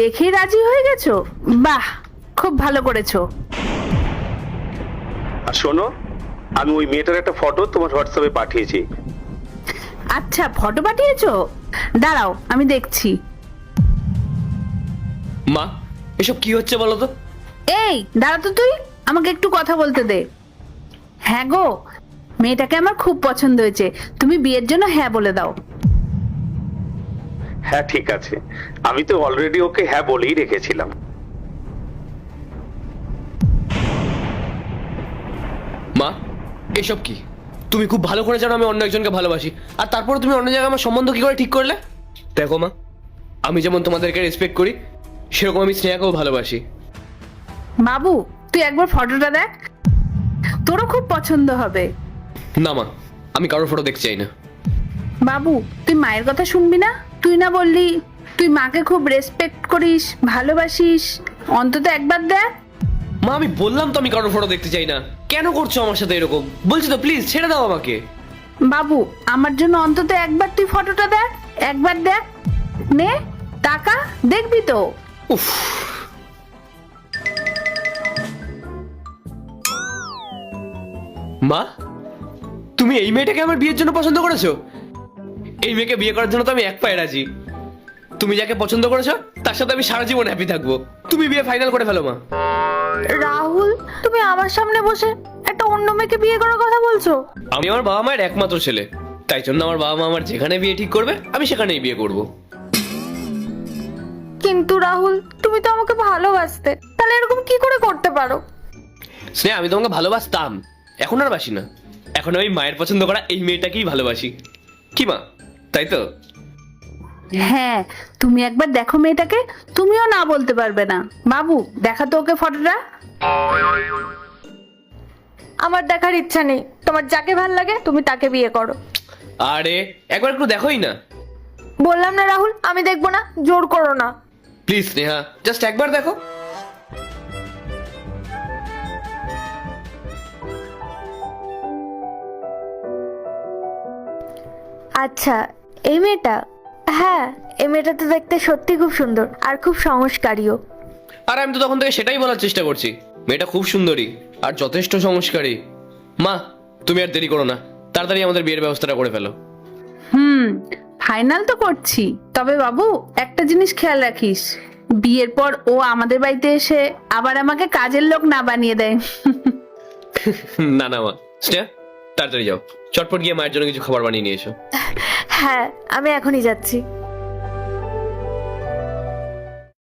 দেখেই রাজি হয়ে গেছো? বাহ, খুব ভালো করেছো। আর শোনো, আমি ওই মেয়েটার একটা ফটো তোমার হোয়াটসঅ্যাপে পাঠিয়েছি। আচ্ছা, ফটো পাঠিয়েছো? দাঁড়াও, আমি দেখছি। মা, এসব কি হচ্ছে বলো তো? এই দাঁড়া তো, তুই আমাকে একটু কথা বলতে দে। হ্যাঁ গো, মেয়েটাকে আমার খুব পছন্দ হয়েছে, তুমি বিয়ের জন্য হ্যাঁ বলে দাও। হ্যাঁ ঠিক আছে, আমি তো অলরেডি ওকে হ্যাঁ বলেই রেখেছিলাম। মা, এসব কি? তুমি খুব ভালো করে জানো আমি অন্য একজনকে ভালোবাসি, আর তারপরে তুমি অন্য জায়গায় আমার সম্বন্ধ কি করে ঠিক করলে? দেখো মা, আমি যেমন তোমাদেরকে রেসপেক্ট করি, সেরকম আমি স্নেহাকেও ভালোবাসি। বাবু, তুই একবার ফটোটা দেখ, তোরও খুব পছন্দ হবে। না মা, আমি কারোর ফটো দেখতে চাই না। বাবু, তুই মায়ের কথা শুনবি না? তুই না বললি তুই মাকে খুব রেসপেক্ট করিস, ভালোবাসিস? অন্তত একবার দেখ। মা, আমি বললাম তো আমি কারোর ফটো দেখতে চাই না। কেন করছো আমার সাথে এরকম? বলছি তো, প্লিজ ছেড়ে দাও আমাকে। বাবু, আমার জন্য অন্তত একবার তুই ফটোটা দেখ, একবার দেখ। নে, টাকা দেখবি তো। উফ। মা, তুমি এই মেয়েটাকে আমার বিয়ের জন্য পছন্দ করেছো? এই মেয়েকে বিয়ে করার জন্য তো আমি এক পায়ে রাজি। তুমি যাকে পছন্দ করেছো তার সাথে আমি সারা জীবন হ্যাপি থাকবো। তুমি বিয়ে ফাইনাল করে ফেলো মা। রাহুল, তুমি আমার সামনে বসে একটা অন্য মেয়েকে বিয়ে করার কথা বলছো? আমি আমার বাবা মায়ের একমাত্র ছেলে, তাই জন্য আমার বাবা মা আমার যেখানে বিয়ে ঠিক করবে আমি সেখানেই বিয়ে করব। কিন্তু রাহুল, তুমি তো আমাকে ভালোবাসতে, তাহলে এরকম কি করে করতে পারো? স্নেহা, আমি তোমাকে ভালোবাসতাম, এখন আর বাসি না। এখন আমি মায়ের পছন্দ করা এই মেয়েটাকেই ভালোবাসি। কি মা, তাই তো? হ্যাঁ, তুমি একবার দেখো মেয়েটাকে, তুমিও না বলতে পারবে না। বাবু, দেখা তো ওকে ফটোটা। আমার দেখার ইচ্ছা নেই, তোমার যাকে ভাল লাগে তুমি তাকে বিয়ে করো। আরে একবার একটু দেখোই না। বললাম না রাহুল, আমি দেখবো না, জোর করো না। প্লিজ স্নেহা, জাস্ট একবার দেখো। আচ্ছা, এই মেয়েটা? হ্যাঁ, এই মেয়েটা তো দেখতে সত্যি খুব সুন্দর আর খুব সংস্কারীও। আর আমি তো তখন থেকে সেটাই বলার চেষ্টা করছি, মেয়েটা খুব সুন্দরী আর যথেষ্ট সংস্কারী। মা, তুমি আর দেরি করো না, তাড়াতাড়ি আমাদের বিয়ের ব্যবস্থাটা করে ফেলো। ফাইনাল তো করছি, তবে বাবু একটা জিনিস খেয়াল রাখিস, বিয়ের পর ও আমাদের বাড়িতে এসে আবার আমাকে কাজের লোক না বানিয়ে দেয়। না না মা, স্নেহা তাড়াতাড়ি যাও, চটপট গিয়ে মায়ের জন্য কিছু খাবার বানিয়ে নিয়ে এসো। হ্যাঁ, আমি এখনই যাচ্ছি।